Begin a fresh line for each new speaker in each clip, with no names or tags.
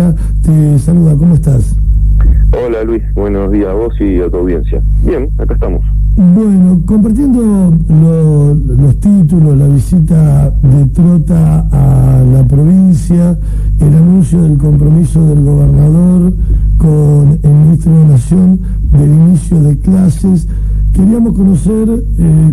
Blanca te saluda, ¿cómo estás?
Hola Luis, buenos días a vos y a tu audiencia. Bien, acá estamos.
Bueno, compartiendo los títulos, la visita de Trota a la provincia, el anuncio del compromiso del gobernador con el ministro de Nación del inicio de clases, queríamos conocer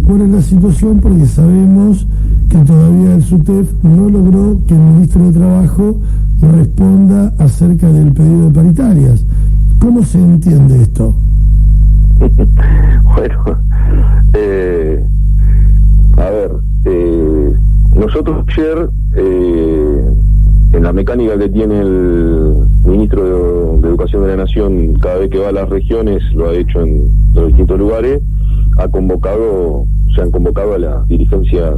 cuál es la situación, porque sabemos que todavía el SUTEF no logró que el ministro de Trabajo responda acerca del pedido de paritarias. ¿Cómo se entiende esto?
Bueno, a ver, nosotros ayer, en la mecánica que tiene el ministro de Educación de la Nación, cada vez que va a las regiones, lo ha hecho en los distintos lugares, se han convocado a las dirigencias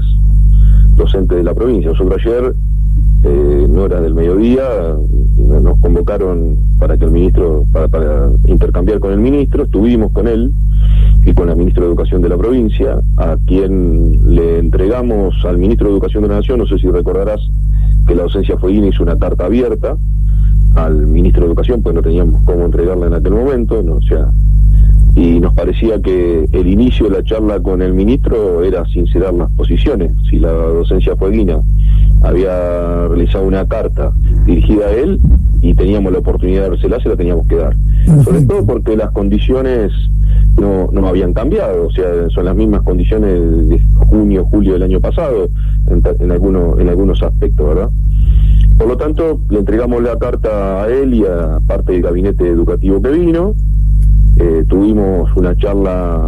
docentes de la provincia. Nosotros ayer, en horas del mediodía, nos convocaron para que el ministro, para intercambiar con el ministro. Estuvimos con él y con la ministra de Educación de la provincia, a quien le entregamos al ministro de Educación de la Nación. No sé si recordarás que la docencia fueguina hizo una carta abierta al ministro de Educación, pues no teníamos cómo entregarla en aquel momento, ¿no? O sea, y nos parecía que el inicio de la charla con el ministro era sincerar las posiciones. Si la docencia fueguina había realizado una carta dirigida a él y teníamos la oportunidad de dársela, se la teníamos que dar. Sobre todo porque las condiciones no habían cambiado, o sea, son las mismas condiciones de junio, julio del año pasado, en algunos aspectos, ¿verdad? Por lo tanto, le entregamos la carta a él y a parte del gabinete educativo que vino. Tuvimos una charla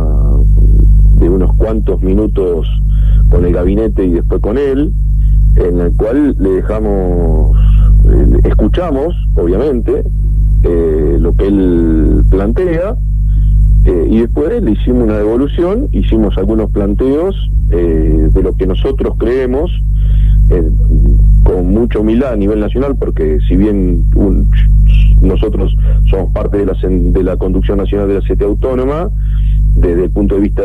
de unos cuantos minutos con el gabinete y después con él, en el cual le escuchamos, obviamente, lo que él plantea, y después le hicimos una devolución, hicimos algunos planteos de lo que nosotros creemos, con mucha humildad a nivel nacional, porque si bien nosotros somos parte de la conducción nacional de la CTA Autónoma, desde el punto de vista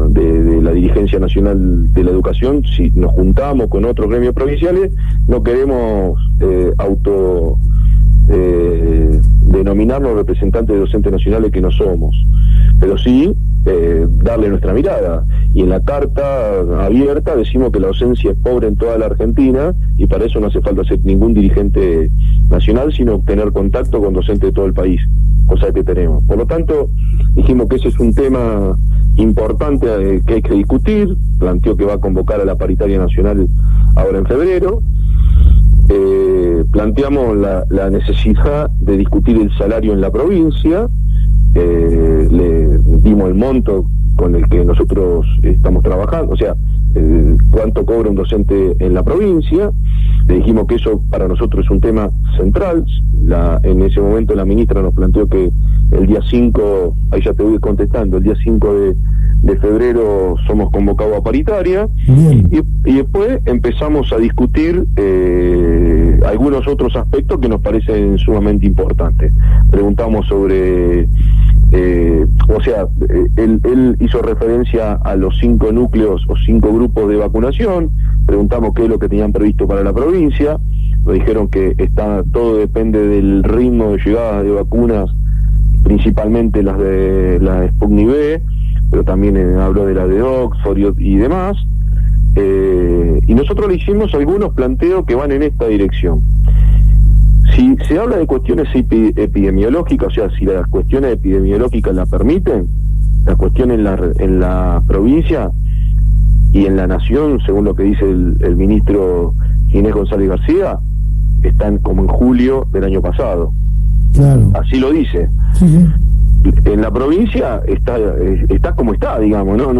de la dirigencia nacional de la educación, si nos juntamos con otros gremios provinciales, no queremos denominarnos representantes de docentes nacionales, que no somos, pero sí darle nuestra mirada. Y en la carta abierta decimos que la docencia es pobre en toda la Argentina, y para eso no hace falta ser ningún dirigente nacional, sino tener contacto con docentes de todo el país, cosa que tenemos. Por lo tanto, dijimos que ese es un tema importante que hay que discutir. Planteó que va a convocar a la paritaria nacional ahora en febrero. Planteamos la necesidad de discutir el salario en la provincia. Le dimos el monto con el que nosotros estamos trabajando, o sea, cuánto cobra un docente en la provincia. Le dijimos que eso para nosotros es un tema central. En ese momento la ministra nos planteó que el día 5, ahí ya te voy contestando, el día 5 de febrero somos convocados a paritaria, y después empezamos a discutir algunos otros aspectos que nos parecen sumamente importantes. Preguntamos sobre él hizo referencia a los 5 núcleos o 5 grupos de vacunación. Preguntamos qué es lo que tenían previsto para la provincia. Nos dijeron que todo depende del ritmo de llegada de vacunas, principalmente las de Sputnik V, pero también habló de la de Oxford y demás. Y nosotros le hicimos algunos planteos que van en esta dirección. Si se habla de cuestiones epidemiológicas, o sea, si las cuestiones epidemiológicas la permiten, la cuestión en la provincia y en la nación, según lo que dice el ministro Ginés González García, están como en julio del año pasado. Claro. Así lo dice. Sí. En la provincia está como está, digamos, no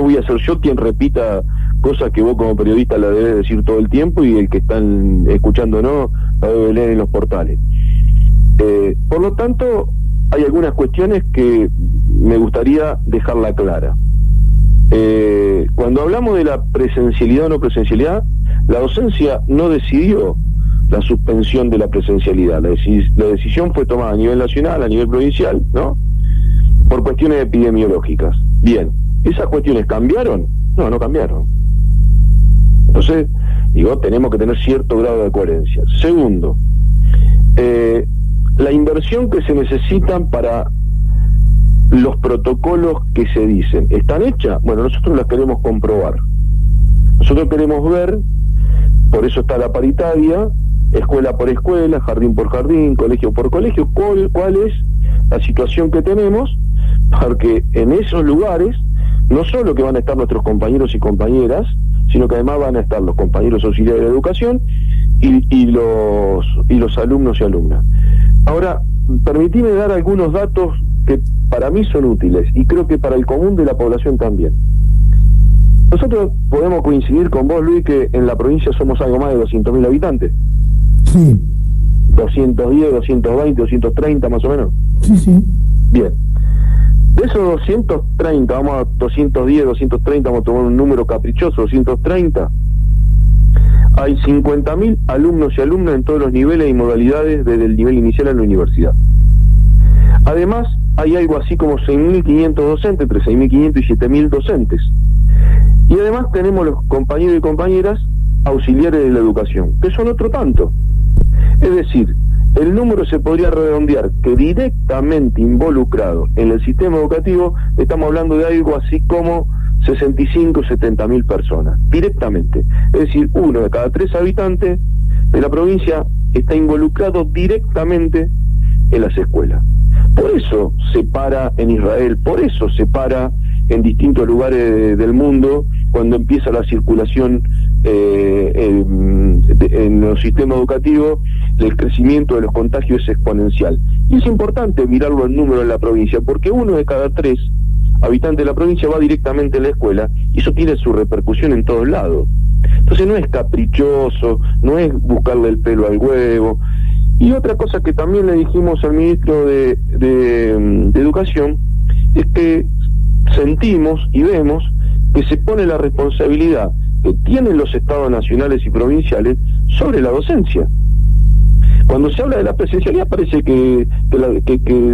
voy a ser yo quien repita cosas que vos como periodista la debes decir todo el tiempo, y el que están escuchándonos la debe leer en los portales. Por lo tanto, hay algunas cuestiones que me gustaría dejarla clara. Cuando hablamos de la presencialidad o no presencialidad, la docencia no decidió la suspensión de la presencialidad. La decisión fue tomada a nivel nacional, a nivel provincial, ¿no? Por cuestiones epidemiológicas. Bien, ¿esas cuestiones cambiaron? No cambiaron. Entonces, Digo, tenemos que tener cierto grado de coherencia. Segundo, la inversión que se necesitan para los protocolos que se dicen, ¿están hechas? Bueno, nosotros las queremos comprobar. Nosotros queremos ver, por eso está la paritaria, escuela por escuela, jardín por jardín, colegio por colegio, cuál es la situación que tenemos, porque en esos lugares no solo que van a estar nuestros compañeros y compañeras, sino que además van a estar los compañeros auxiliares de educación y los alumnos y alumnas. Ahora, permitime dar algunos datos que para mí son útiles y creo que para el común de la población también. Nosotros podemos coincidir con vos, Luis, que en la provincia somos algo más de 200.000 habitantes.
Sí.
210, 220, 230 más o menos.
Sí, sí.
Bien. De esos 230, vamos a 210, 230, vamos a tomar un número caprichoso, 230. Hay 50.000 alumnos y alumnas en todos los niveles y modalidades desde el nivel inicial a la universidad. Además, hay algo así como 6.500 docentes, entre 6.500 y 7.000 docentes. Y además tenemos los compañeros y compañeras auxiliares de la educación, que son otro tanto. Es decir, el número se podría redondear que directamente involucrado en el sistema educativo estamos hablando de algo así como 65 o 70.000 personas, directamente. Es decir, 1 de cada 3 habitantes de la provincia está involucrado directamente en las escuelas. Por eso se para en Israel, por eso se para en distintos lugares del mundo cuando empieza la circulación en los sistemas educativos. El crecimiento de los contagios es exponencial. Y es importante mirarlo en número en la provincia, porque 1 de cada 3 habitantes de la provincia va directamente a la escuela, y eso tiene su repercusión en todos lados. Entonces no es caprichoso, no es buscarle el pelo al huevo. Y otra cosa que también le dijimos al ministro de Educación es que sentimos y vemos que se pone la responsabilidad que tienen los estados nacionales y provinciales sobre la docencia. Cuando se habla de la presencialidad parece que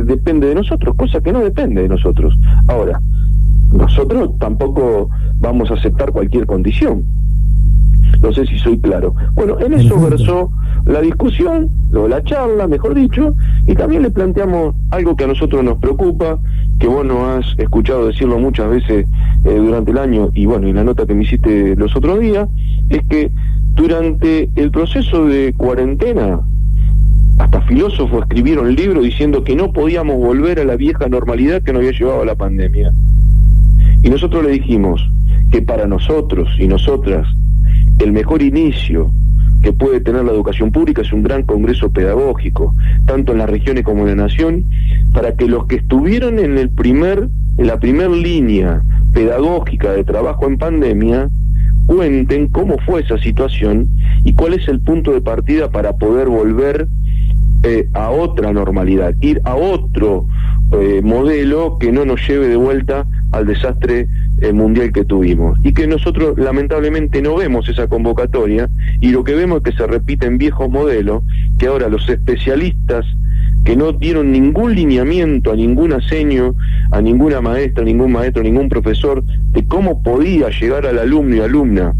depende de nosotros, cosa que no depende de nosotros. Ahora, nosotros tampoco vamos a aceptar cualquier condición. No sé si soy claro. Bueno, en eso versó la discusión, o la charla, mejor dicho, y también le planteamos algo que a nosotros nos preocupa, que vos nos has escuchado decirlo muchas veces durante el año, y bueno, y la nota que me hiciste los otros días, es que durante el proceso de cuarentena, hasta filósofos escribieron libros diciendo que no podíamos volver a la vieja normalidad que nos había llevado a la pandemia. Y nosotros le dijimos que para nosotros y nosotras el mejor inicio que puede tener la educación pública es un gran congreso pedagógico, tanto en las regiones como en la nación, para que los que estuvieron en la primer línea pedagógica de trabajo en pandemia cuenten cómo fue esa situación y cuál es el punto de partida para poder volver a otra normalidad, ir a otro modelo que no nos lleve de vuelta al desastre mundial que tuvimos, y que nosotros lamentablemente no vemos esa convocatoria, y lo que vemos es que se repiten viejos modelos, que ahora los especialistas que no dieron ningún lineamiento a ningún aseño, a ninguna maestra, ningún maestro, ningún profesor, de cómo podía llegar al alumno y alumna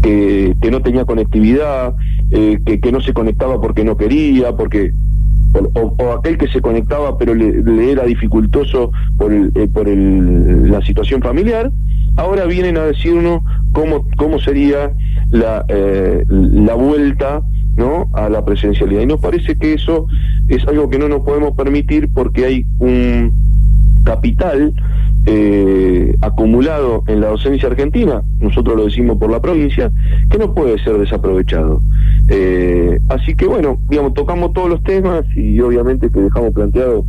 que no tenía conectividad, que no se conectaba porque no quería, o aquel que se conectaba pero le era dificultoso por la situación familiar. Ahora vienen a decirnos cómo sería la vuelta, ¿no?, a la presencialidad, y nos parece que eso es algo que no nos podemos permitir, porque hay un capital acumulado en la docencia argentina, nosotros lo decimos por la provincia, que no puede ser desaprovechado. Así que bueno, digamos, tocamos todos los temas y obviamente que dejamos planteado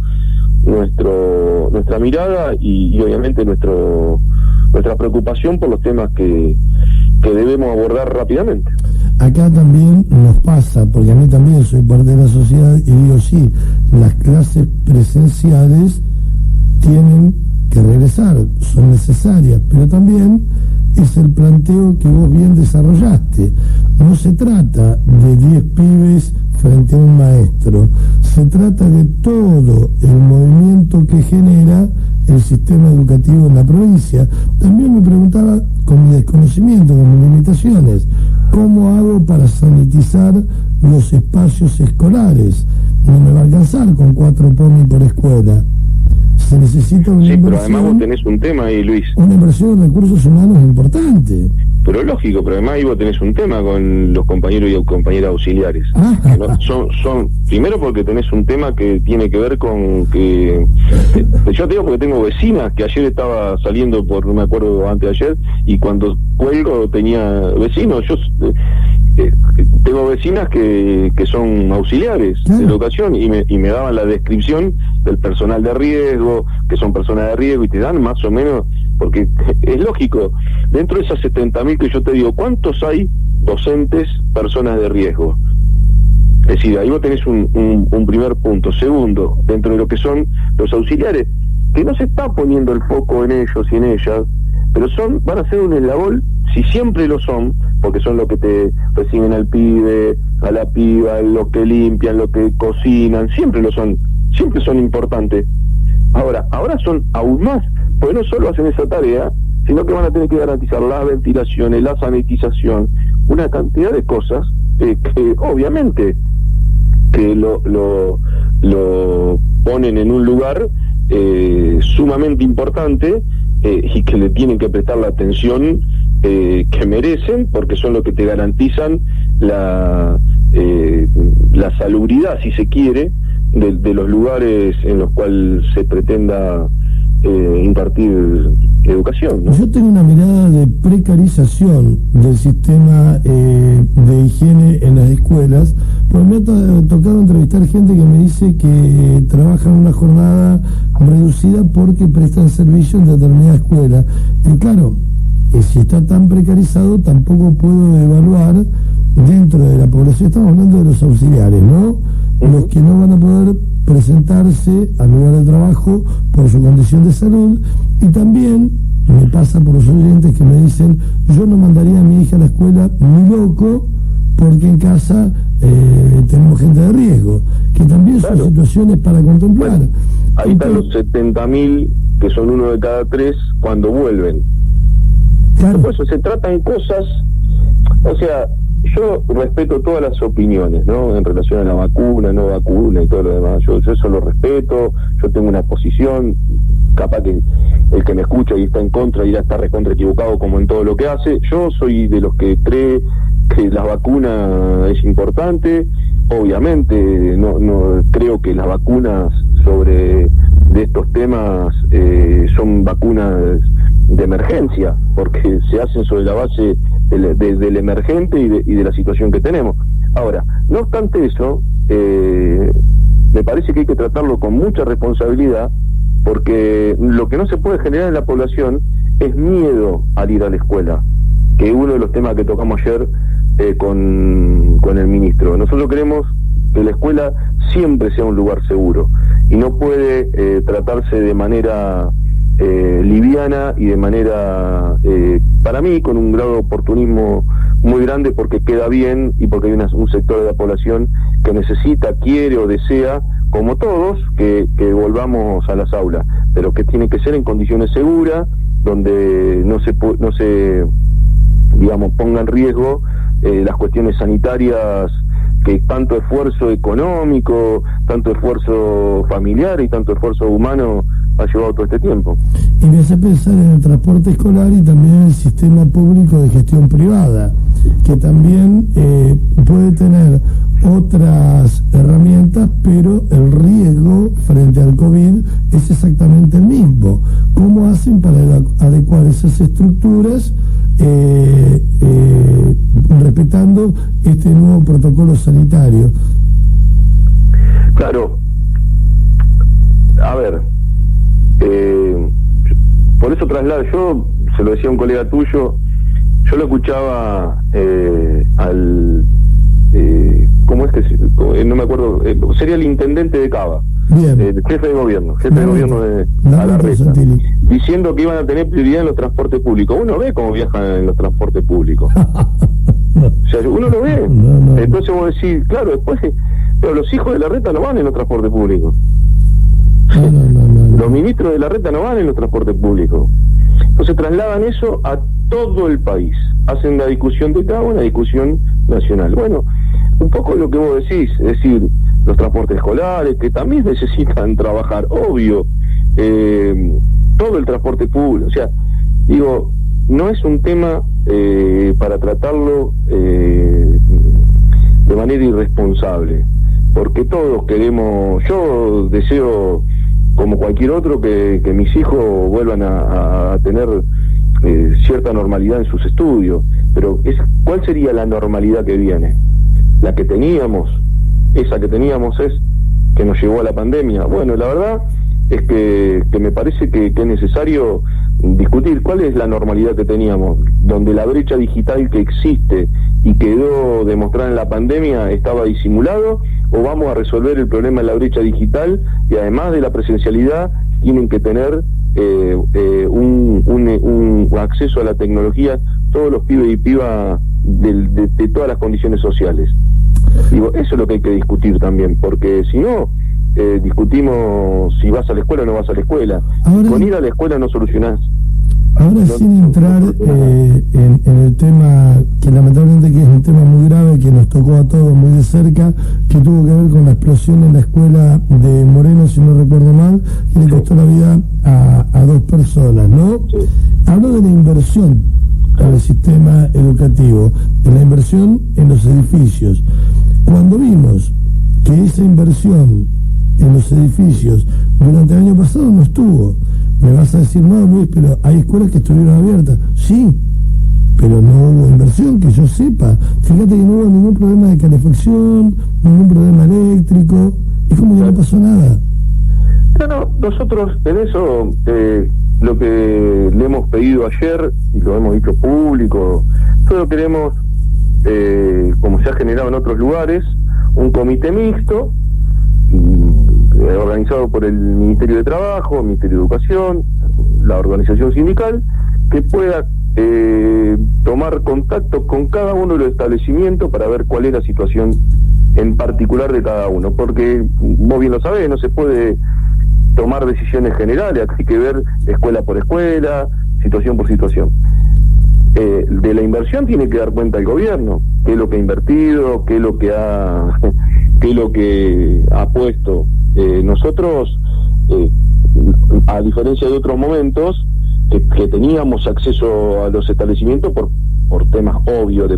nuestra mirada y obviamente nuestra preocupación por los temas que debemos abordar rápidamente.
Acá también nos pasa, porque a mí también soy parte de la sociedad y digo, sí, las clases presenciales tienen que regresar, son necesarias, pero también es el planteo que vos bien desarrollaste. No se trata de 10 pibes frente a un maestro, se trata de todo el movimiento que genera el sistema educativo en la provincia. También me preguntaba, con mi desconocimiento, con mis limitaciones, ¿cómo hago para sanitizar los espacios escolares? No me va a alcanzar con 4 POMI por escuela. Se necesita una inversión.
Pero además vos tenés un tema ahí, Luis.
Una inversión en recursos humanos importante.
Pero lógico, pero además ahí vos tenés un tema con los compañeros y compañeras auxiliares. Que no, son primero porque tenés un tema que tiene que ver con que... Yo te digo porque tengo vecinas que ayer estaba saliendo por, no me acuerdo, antes de ayer, y cuando cuelgo tenía vecinos. Yo tengo vecinas que son auxiliares de educación y me daban la descripción del personal de riesgo, que son personas de riesgo, y te dan más o menos, porque es lógico, dentro de esas 70.000 que yo te digo, ¿cuántos hay docentes, personas de riesgo? Es decir, ahí vos tenés un primer punto. Segundo, dentro de lo que son los auxiliares, que no se está poniendo el foco en ellos y en ellas, pero van a ser un eslabón, si siempre lo son, porque son los que te reciben al pibe, a la piba, los que limpian, los que cocinan, siempre lo son, siempre son importantes. Ahora son aún más, porque no solo hacen esa tarea, sino que van a tener que garantizar las ventilaciones, la sanitización, una cantidad de cosas que obviamente que lo ponen en un lugar sumamente importante, y que le tienen que prestar la atención que merecen, porque son los que te garantizan la salubridad, si se quiere, de los lugares en los cuales se pretenda impartir educación, ¿no?
Yo tengo una mirada de precarización del sistema de higiene en las escuelas, porque me ha tocado entrevistar gente que me dice que trabaja en una jornada reducida porque prestan servicio en determinada escuela. Y claro, si está tan precarizado, tampoco puedo evaluar dentro de la población. Estamos hablando de los auxiliares, ¿no? Los que no van a poder presentarse al lugar de trabajo por su condición de salud. Y también me pasa por los oyentes que me dicen: yo no mandaría a mi hija a la escuela ni loco, porque en casa tenemos gente de riesgo, que también son situaciones para contemplar.
Bueno, ahí están los 70.000, que son 1 de cada 3 cuando vuelven. Claro. Por eso se tratan cosas, o sea, yo respeto todas las opiniones, ¿no? En relación a la vacuna, no vacuna y todo lo demás. Yo eso lo respeto, yo tengo una posición, capaz que el que me escucha y está en contra irá a estar recontra equivocado como en todo lo que hace. Yo soy de los que cree que la vacuna es importante. Obviamente no creo que las vacunas de estos temas son vacunas de emergencia, porque se hacen sobre la base del emergente y de la situación que tenemos. Ahora, no obstante eso, me parece que hay que tratarlo con mucha responsabilidad, porque lo que no se puede generar en la población es miedo al ir a la escuela, que es uno de los temas que tocamos ayer con el ministro. Nosotros queremos que la escuela siempre sea un lugar seguro, y no puede tratarse de manera liviana y de manera, para mí, con un grado de oportunismo muy grande, porque queda bien y porque hay un sector de la población que necesita, quiere o desea, como todos, que volvamos a las aulas, pero que tiene que ser en condiciones seguras, donde no se digamos, ponga en riesgo las cuestiones sanitarias, que tanto esfuerzo económico, tanto esfuerzo familiar y tanto esfuerzo humano ha llevado todo este tiempo.
Y me hace pensar en el transporte escolar y también en el sistema público de gestión privada, que también puede tener otras herramientas, pero el riesgo frente al COVID es exactamente el mismo. ¿Cómo hacen para adecuar esas estructuras respetando este nuevo protocolo sanitario?
Claro, a ver, por eso traslado, yo se lo decía a un colega tuyo, yo lo escuchaba ¿cómo es que no me acuerdo? Sería el intendente de Cava, el jefe de gobierno de Alarreta, diciendo que iban a tener prioridad en los transportes públicos. Uno ve cómo viajan en los transportes públicos. O sea, uno lo ve. Entonces vos decís, claro, después, pero los hijos de Larreta no van en los transportes públicos. Los ministros de la reta no van en los transportes públicos. Entonces trasladan eso a todo el país. Hacen la discusión de Estado, una discusión nacional. Bueno, un poco lo que vos decís, es decir, los transportes escolares, que también necesitan trabajar, obvio, todo el transporte público. O sea, digo, no es un tema para tratarlo de manera irresponsable, porque todos queremos, yo deseo, como cualquier otro, que mis hijos vuelvan a tener cierta normalidad en sus estudios, pero ¿cuál sería la normalidad que viene? La que teníamos, esa que teníamos es que nos llevó a la pandemia. Bueno, la verdad es que me parece que es necesario discutir cuál es la normalidad que teníamos, donde la brecha digital que existe y quedó demostrada en la pandemia estaba disimulado, o vamos a resolver el problema de la brecha digital y además de la presencialidad tienen que tener un acceso a la tecnología todos los pibes y pibas de todas las condiciones sociales. Digo, eso es lo que hay que discutir también, porque si no, discutimos si vas a la escuela o no vas a la escuela.
Ahora,
con ir a la escuela no solucionás.
Ahora, sin entrar en el tema, que lamentablemente que es un tema muy grave, que nos tocó a todos muy de cerca, que tuvo que ver con la explosión en la escuela de Moreno, si no recuerdo mal, que le costó la vida a 2 personas, ¿no?
Sí.
Hablo de la inversión al sistema educativo, de la inversión en los edificios. Cuando vimos que esa inversión en los edificios durante el año pasado no estuvo, me vas a decir, no, Luis, pero hay escuelas que estuvieron abiertas. Sí, pero no hubo inversión, que yo sepa. Fíjate que no hubo ningún problema de calefacción, ningún problema eléctrico, es como que no pasó nada.
No, nosotros en eso, lo que le hemos pedido ayer, y lo hemos dicho público, solo queremos, como se ha generado en otros lugares, un comité mixto, organizado por el Ministerio de Trabajo, el Ministerio de Educación, la organización sindical, que pueda tomar contacto con cada uno de los establecimientos para ver cuál es la situación en particular de cada uno, porque vos bien lo sabés, no se puede tomar decisiones generales, hay que ver escuela por escuela, situación por situación. De la inversión tiene que dar cuenta el gobierno, qué es lo que ha invertido, qué es lo que ha puesto. Nosotros, a diferencia de otros momentos, que teníamos acceso a los establecimientos por temas obvios de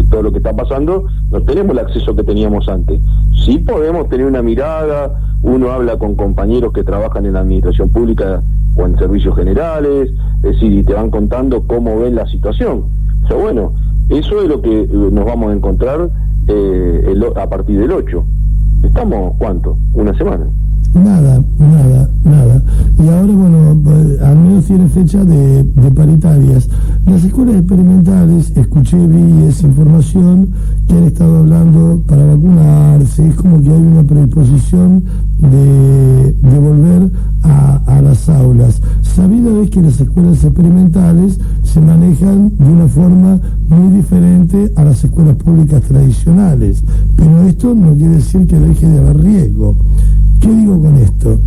todo lo que está pasando, no tenemos el acceso que teníamos antes. Sí podemos tener una mirada, uno habla con compañeros que trabajan en la administración pública o en servicios generales, es decir, y te van contando cómo ven la situación. O sea, bueno, eso es lo que nos vamos a encontrar a partir del 8. ¿Estamos cuánto? ¿Una semana?
Nada. Y ahora, bueno, al menos tiene fecha de paritarias. Las escuelas experimentales, escuché, vi esa información, que han estado hablando para vacunarse, es como que hay una predisposición de volver a las aulas. Sabido es que las escuelas experimentales se manejan de una forma muy diferente a las escuelas públicas tradicionales, pero esto no quiere decir que deje de haber riesgo. ¿Qué digo con esto?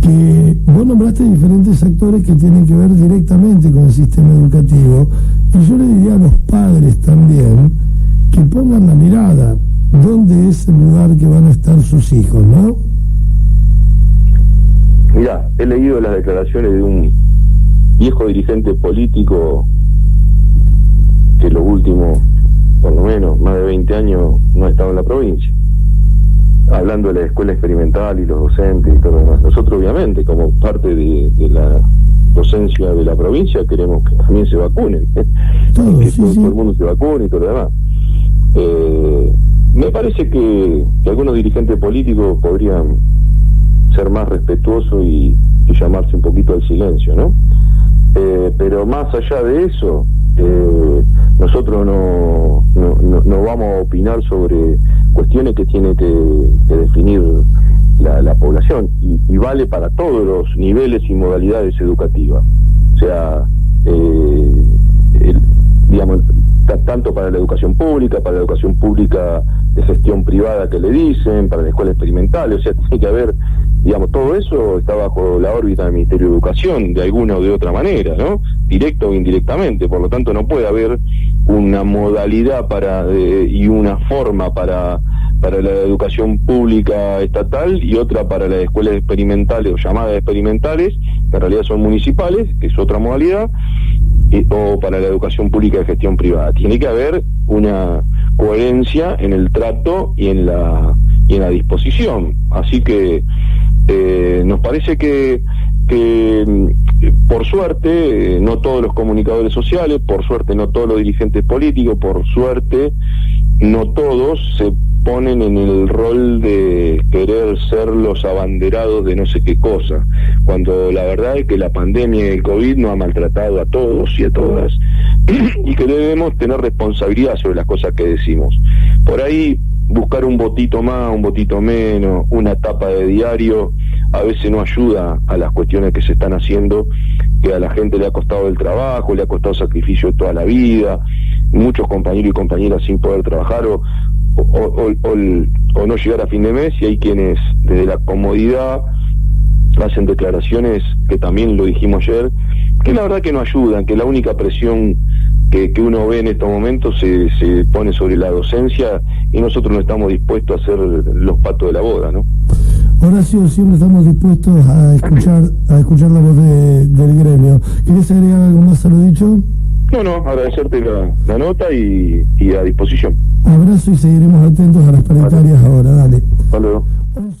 Que vos nombraste diferentes actores que tienen que ver directamente con el sistema educativo, y yo le diría a los padres también que pongan la mirada dónde es el lugar que van a estar sus hijos, ¿no?
Mirá, he leído las declaraciones de un viejo dirigente político que los últimos, por lo menos, más de 20 años no ha estado en la provincia, hablando de la escuela experimental y los docentes y todo lo demás. Nosotros, obviamente, como parte de la docencia de la provincia, queremos que también se vacunen, que todo el mundo se vacune y todo lo demás. Me parece que algunos dirigentes políticos podrían ser más respetuosos y llamarse un poquito al silencio, ¿no? Pero más allá de eso, nosotros no vamos a opinar sobre cuestiones que tiene que definir la población, y vale para todos los niveles y modalidades educativas. O sea, digamos, tanto para la educación pública de gestión privada que le dicen, para la escuela experimental, o sea, tiene que haber digamos, todo eso está bajo la órbita del Ministerio de Educación, de alguna o de otra manera, ¿no? Directa o indirectamente, por lo tanto no puede haber una modalidad y una forma para la educación pública estatal y otra para las escuelas experimentales o llamadas experimentales, que en realidad son municipales, que es otra modalidad, o para la educación pública de gestión privada. Tiene que haber una coherencia en el trato y en la disposición. Así que nos parece que por suerte no todos los comunicadores sociales, por suerte no todos los dirigentes políticos, por suerte no todos se ponen en el rol de querer ser los abanderados de no sé qué cosa, cuando la verdad es que la pandemia y el COVID nos ha maltratado a todos y a todas y que debemos tener responsabilidad sobre las cosas que decimos. Por ahí buscar un votito más, un votito menos, una tapa de diario, a veces no ayuda a las cuestiones que se están haciendo, que a la gente le ha costado el trabajo, le ha costado sacrificio de toda la vida, muchos compañeros y compañeras sin poder trabajar o no llegar a fin de mes, y hay quienes desde la comodidad hacen declaraciones que también lo dijimos ayer, que la verdad que no ayudan, que la única presión que uno ve en estos momentos se pone sobre la docencia, y nosotros no estamos dispuestos a ser los patos de la boda, ¿no?
Horacio, siempre estamos dispuestos a escuchar la voz del gremio. ¿Querés agregar algo más a lo dicho?
No, agradecerte la nota y a disposición.
Abrazo y seguiremos atentos a las paritarias ahora, dale.
Hasta luego.